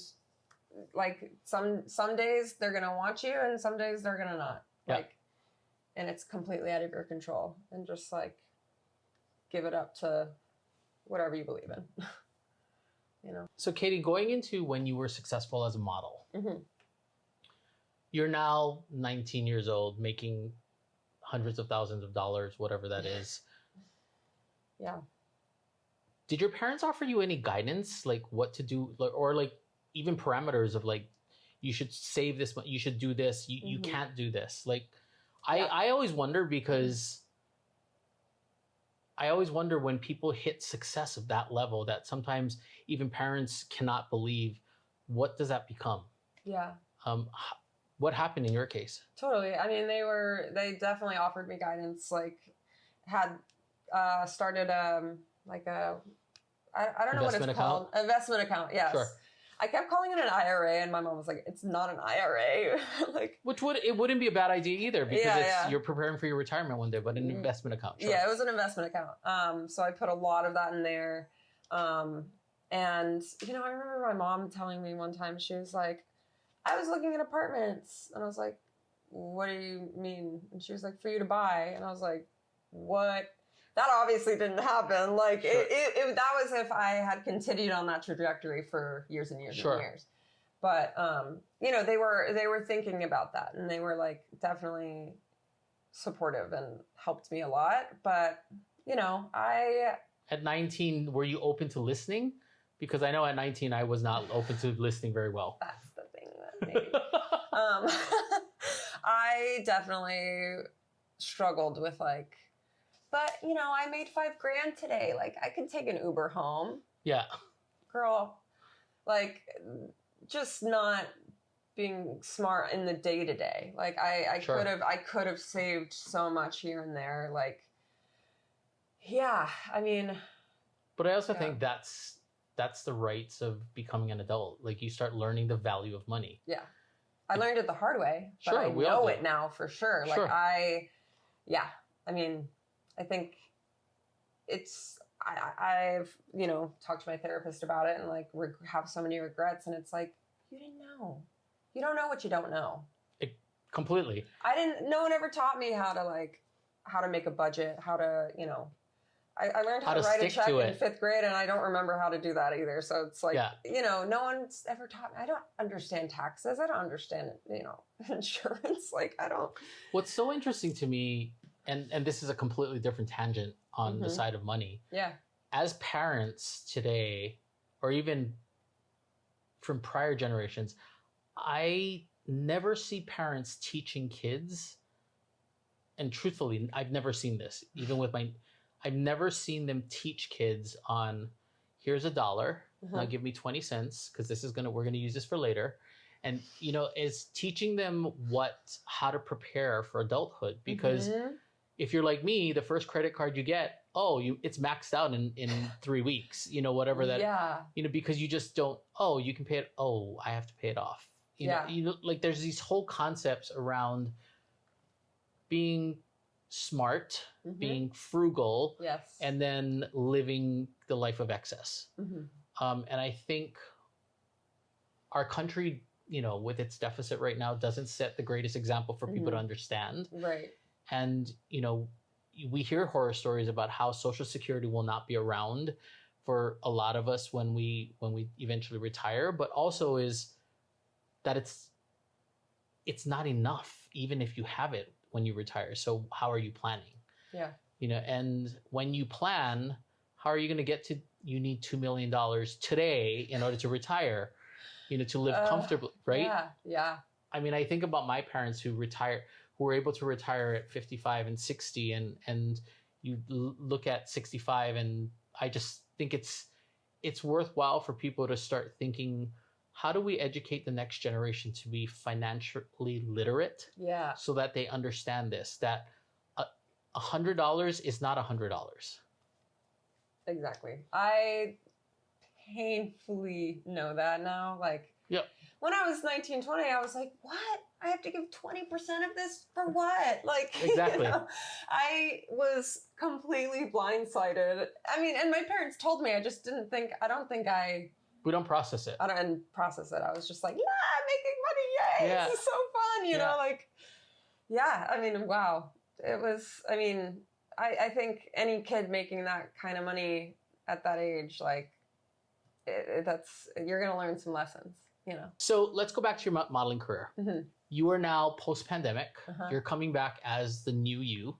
like some days they're going to want you and some days they're going to not. Yeah. Like, and it's completely out of your control, and just like give it up to whatever you believe in. You know? So Katie, going into when you were successful as a model, you're now 19 years old, making hundreds of thousands of dollars, whatever that is. Yeah. Did your parents offer you any guidance, like what to do, or like even parameters of like, you should save this, you should do this, you can't do this? Like, I always wonder, because I always wonder when people hit success of that level, that sometimes even parents cannot believe, what does that become? Yeah. What happened in your case? Totally. I mean, they definitely offered me guidance, like had started like a, I don't know what it's called. Investment account. Yes. Sure. I kept calling it an IRA, and my mom was like, "It's not an IRA." Like, it wouldn't be a bad idea either, because you're preparing for your retirement one day, but an investment account. Sure. Yeah, it was an investment account. So I put a lot of that in there. And you know, I remember my mom telling me one time, she was like, "I was looking at apartments," and I was like, "What do you mean?" And she was like, "For you to buy," and I was like, "What?" That obviously didn't happen. Like sure. That was if I had continued on that trajectory for years and years and years. But you know, they were thinking about that, and they were like definitely supportive and helped me a lot. But you know, at 19, were you open to listening? Because I know at 19 I was not open to listening very well. That's the thing that maybe. I definitely struggled with like, but you know, I made $5,000 today. Like I could take an Uber home. Yeah. Girl, like just not being smart in the day to day. Like I could have saved so much here and there. Like, yeah, I mean. But I also think that's the rights of becoming an adult. Like you start learning the value of money. Yeah. I learned it the hard way, but I know it now for sure. Like I mean, I think I've, you know, talked to my therapist about it and like have so many regrets, and it's like, you didn't know. You don't know what you don't know. Completely. No one ever taught me how to make a budget, how to, you know, I learned how to write a check in 5th grade, and I don't remember how to do that either. So it's like, you know, no one's ever taught me. I don't understand taxes. I don't understand, you know, insurance. Like I don't. What's so interesting to me, and this is a completely different tangent on the side of money. Yeah. As parents today, or even from prior generations, I never see parents teaching kids, and truthfully, I've never seen this, even with I've never seen them teach kids on, here's $1, now give me 20 cents, because we're gonna use this for later. And, you know, is teaching them how to prepare for adulthood. Because if you're like me, the first credit card you get, it's maxed out in 3 weeks, you know, whatever that, you know, because you just don't, you can pay it. I have to pay it off. You know, like there's these whole concepts around being smart, being frugal, and then living the life of excess. And I think our country, you know, with its deficit right now, doesn't set the greatest example for people to understand. Right. And, you know, we hear horror stories about how Social Security will not be around for a lot of us when we eventually retire, but also is that it's not enough, even if you have it when you retire. So how are you planning? Yeah. You know, and when you plan, how are you going to get to, you need $2 million today in order to retire, you know, to live comfortably, right? Yeah. Yeah. I mean, I think about my parents who were able to retire at 55 and 60, and you look at 65, and I just think it's worthwhile for people to start thinking, how do we educate the next generation to be financially literate? Yeah. So that they understand this, that $100 is not $100. Exactly. I painfully know that now. Like, yep. When I was 19, 20, I was like, what? I have to give 20% of this for what? Like, exactly. I was completely blindsided. I mean, and my parents told me, I we don't process it. I didn't process it. I was just like, yeah, I'm making money. Yay. Yeah. This is so fun. You know, like, yeah, I mean, wow. It was, I mean, I think any kid making that kind of money at that age, like, you're going to learn some lessons, you know? So let's go back to your modeling career. Mm-hmm. You are now post-pandemic. You're coming back as the new you,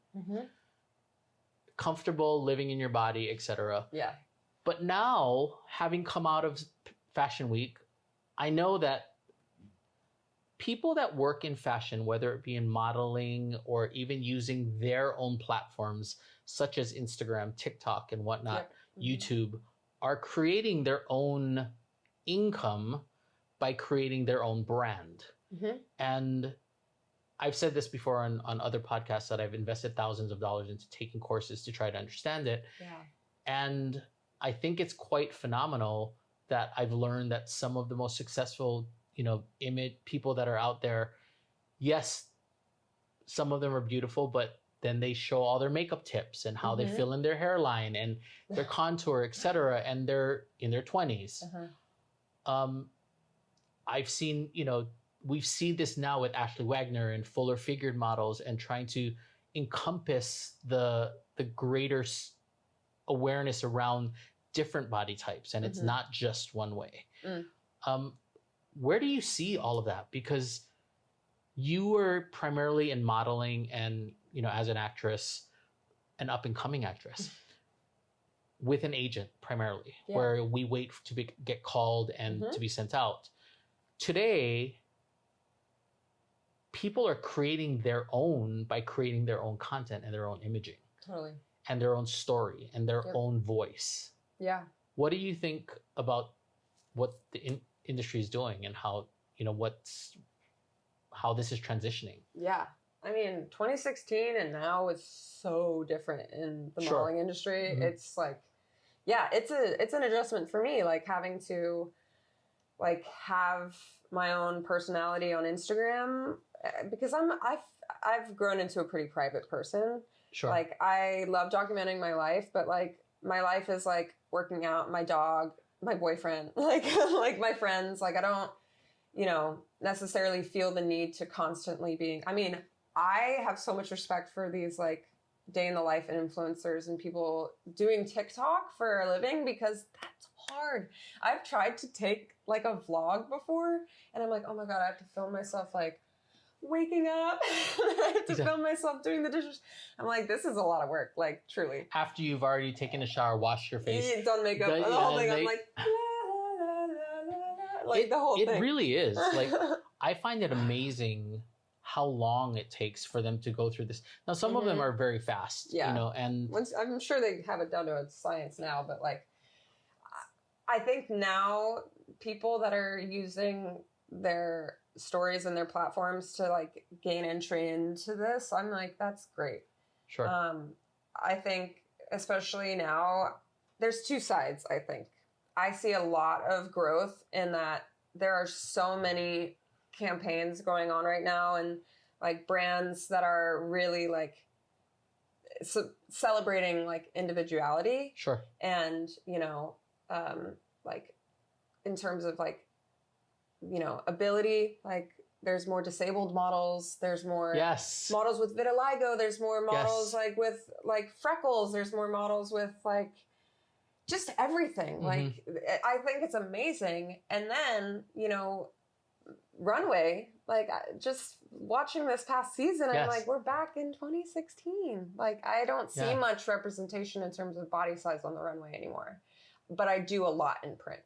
comfortable living in your body, etc. Yeah. But now, having come out of Fashion Week, I know that people that work in fashion, whether it be in modeling or even using their own platforms, such as Instagram, TikTok, and whatnot, YouTube, are creating their own income by creating their own brand. And I've said this before on other podcasts that I've invested thousands of dollars into taking courses to try to understand it. Yeah. And I think it's quite phenomenal that I've learned that some of the most successful, image people that are out there, yes, some of them are beautiful, but then they show all their makeup tips and how they fill in their hairline and their contour, etc. And they're in their 20s. I've seen, we've seen this now with Ashley Wagner and fuller figured models and trying to encompass the greater awareness around different body types. And it's not just one way. Where do you see all of that? Because you were primarily in modeling and, as an actress, an up and coming actress with an agent primarily, where we wait to get called and to be sent out. Today, people are creating their own by creating their own content and their own imaging. Totally. And their own story and their own voice. Yeah. What do you think about what the industry is doing and how, how this is transitioning? Yeah. I mean, 2016 and now is so different in the modeling industry. It's like, yeah, it's an adjustment for me, like having to like have my own personality on Instagram because I've grown into a pretty private person. Sure. Like I love documenting my life, but like my life is like working out, my dog, my boyfriend, like my friends. Like I don't, necessarily feel the need to constantly be. I mean, I have so much respect for these like day in the life influencers and people doing TikTok for a living because that's hard. I've tried to take like a vlog before and I'm like, oh my God, I have to film myself like waking up. I have to film myself doing the dishes. I'm like, this is a lot of work, like truly. After you've already taken a shower, washed your face, done makeup, the whole thing, I'm like, like the whole thing. It really is. Like, I find it amazing how long it takes for them to go through this. Now, some of them are very fast, and I'm sure they have it done to a science now, but like, I think now people that are using their stories and their platforms to like gain entry into this, I'm like, that's great. Sure. I think especially now, there's two sides, I think. I see a lot of growth in that there are so many campaigns going on right now and like brands that are really like celebrating like individuality. Sure. And, like in terms of like, ability, like there's more disabled models, there's more models with vitiligo, there's more models like with like freckles, there's more models with like just everything. Like I think it's amazing. And then, runway, like just watching this past season, I'm like, we're back in 2016. Like I don't see much representation in terms of body size on the runway anymore, but I do a lot in print.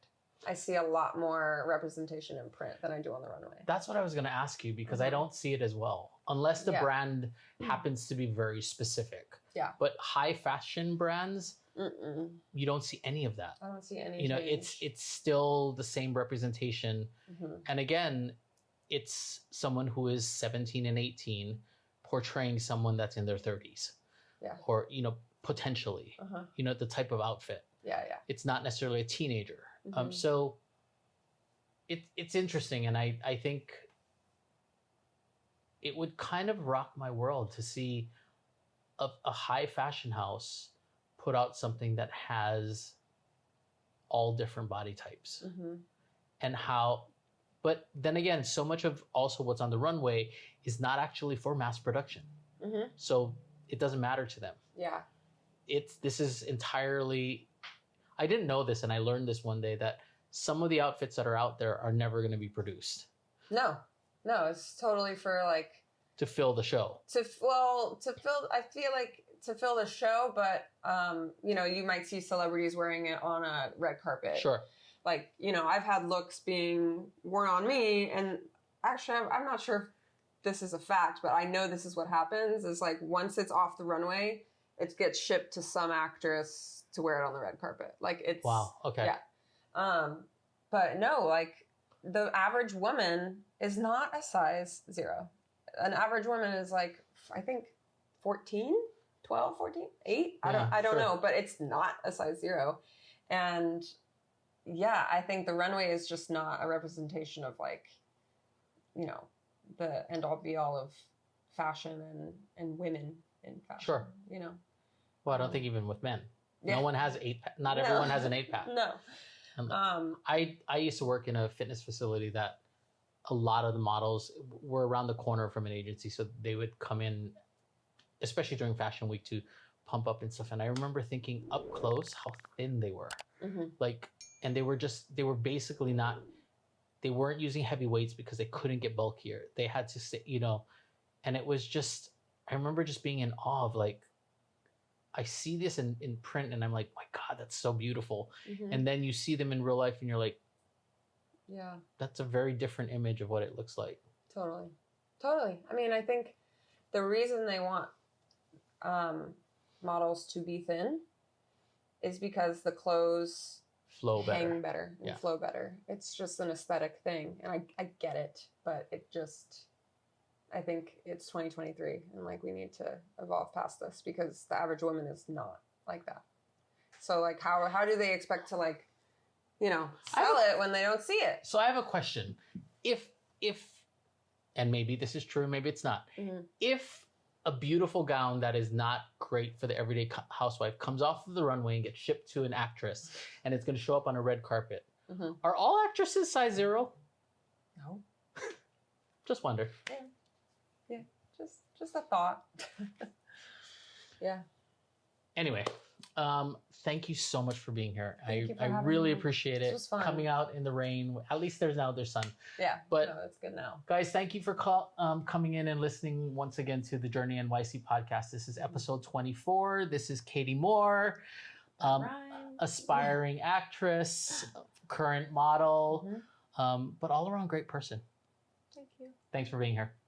I see a lot more representation in print than I do on the runway. That's what I was going to ask you because I don't see it as well. Unless the brand happens to be very specific. Yeah. But high fashion brands, you don't see any of that. I don't see any change. It's still the same representation. And again, it's someone who is 17 and 18 portraying someone that's in their 30s. or, potentially, the type of outfit. Yeah. It's not necessarily a teenager. So it's interesting. And I think it would kind of rock my world to see a high fashion house put out something that has all different body types. And but then again, so much of also what's on the runway is not actually for mass production. So it doesn't matter to them. Yeah. This is entirely, I didn't know this, and I learned this one day, that some of the outfits that are out there are never going to be produced. No, it's totally for like... to fill the show. I feel like to fill the show, but, you might see celebrities wearing it on a red carpet. Sure. Like, I've had looks being worn on me, and actually, I'm not sure if this is a fact, but I know this is what happens, is like, once it's off the runway, it gets shipped to some actress to wear it on the red carpet. Like, it's... Wow, okay. Yeah. But no, like, the average woman is not a size 0. An average woman is like, I think 14, 12, 14, 8. I don't know, but it's not a size 0. And yeah, I think the runway is just not a representation of like, the end all be all of fashion and women in fashion. Sure. Well, I don't think even with men. No one has not everyone has an 8-pack. No. I used to work in a fitness facility that a lot of the models were around the corner from an agency, so they would come in, especially during Fashion Week, to pump up and stuff. And I remember thinking up close how thin they were. Like, and they were basically not, they weren't using heavy weights because they couldn't get bulkier. They had to say, and it was just, I remember just being in awe of like, I see this in print and I'm like, my God, that's so beautiful. And then you see them in real life and you're like, yeah, that's a very different image of what it looks like. Totally. I mean, I think the reason they want models to be thin is because the clothes hang better and flow better. It's just an aesthetic thing. And I get it, but I think it's 2023 and like we need to evolve past this because the average woman is not like that. So like how do they expect to like, sell it when they don't see it? So I have a question. If and maybe this is true, maybe it's not. If a beautiful gown that is not great for the everyday housewife comes off of the runway and gets shipped to an actress and it's going to show up on a red carpet, are all actresses size 0? No. Just wonder. Yeah. Just a thought. Yeah. Anyway, thank you so much for being here. I me. really appreciate it. This was fun. Coming out in the rain. At least there's sun. Yeah. But no, it's good now. Guys, thank you for coming in and listening once again to the Journey NYC podcast. This is episode 24. This is Katie Moore, aspiring actress, current model, but all around great person. Thank you. Thanks for being here.